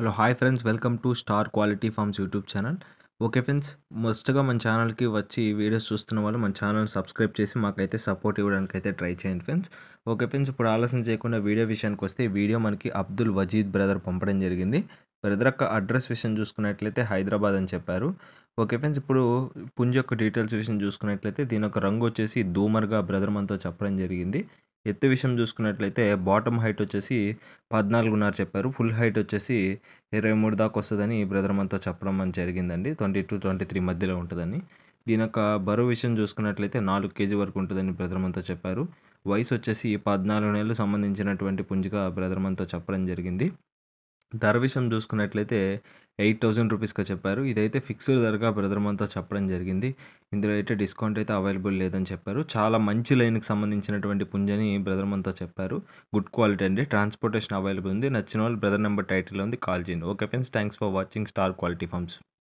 Hello hi friends welcome to star quality forms YouTube channel. Okay friends, మొదటగా మన ఛానల్కి వచ్చి వీడియోస్ చూస్తున్న వాళ్ళు మన ఛానల్ సబ్స్క్రైబ్ చేసి మాకైతే సపోర్ట్ ఇవ్వడానికి అయితే ట్రై చేయండి ఫ్రెండ్స్. ఓకే ఫ్రెండ్స్, ఇప్పుడు ఆలస్యం చేయకుండా వీడియో విషయానికి వస్తే, ఈ వీడియో మనకి అబ్దుల్ వజీద్ బ్రదర్ పంపడం జరిగింది. బ్రదర్ యొక్క అడ్రస్ విషయం చూసుకున్నట్లయితే హైదరాబాద్ అని చెప్పారు. ఓకే ఫ్రెండ్స్, ఇప్పుడు పుంజ యొక్క డీటెయిల్స్ విషయం చూసుకున్నట్లయితే దీని యొక్క రంగు వచ్చేసి దూమర్గా బ్రదర్ మనతో చెప్పడం జరిగింది. ఎత్తు విషయం చూసుకున్నట్లయితే బాటమ్ హైట్ వచ్చేసి 14.5 చెప్పారు. ఫుల్ హైట్ వచ్చేసి 23 దాకా వస్తుందని బ్రదర్ మనతో చెప్పడం అని జరిగిందండి. 22-23 మధ్యలో ఉంటుందని. దీని యొక్క బరువు విషయం చూసుకున్నట్లయితే 4 కేజీ వరకు ఉంటుందని బ్రదర్ మనతో చెప్పారు. వయసు వచ్చేసి 14 నెలలు సంబంధించినటువంటి పుంజుగా బ్రదర్ మనతో చెప్పడం జరిగింది. ధర విషయం చూసుకున్నట్లయితే 8,000 రూపీస్‌గా చెప్పారు. ఇదైతే ఫిక్స్డ్ ధరగా బ్రదర్ మనతో చెప్పడం జరిగింది. ఇందులో అయితే డిస్కౌంట్ అయితే అవైలబుల్ లేదని చెప్పారు. చాలా మంచి లైన్‌కి సంబంధించినటువంటి పుంజని బ్రదర్ మనతో చెప్పారు. గుడ్ క్వాలిటీ అండి. ట్రాన్స్‌పోర్టేషన్ అవైలబుల్ ఉంది. నచ్చిన వాళ్ళు బ్రదర్ నెంబర్ టైటిల్‌లో ఉంది, కాల్ చేయండి. Okay friends, thanks for watching star quality forms.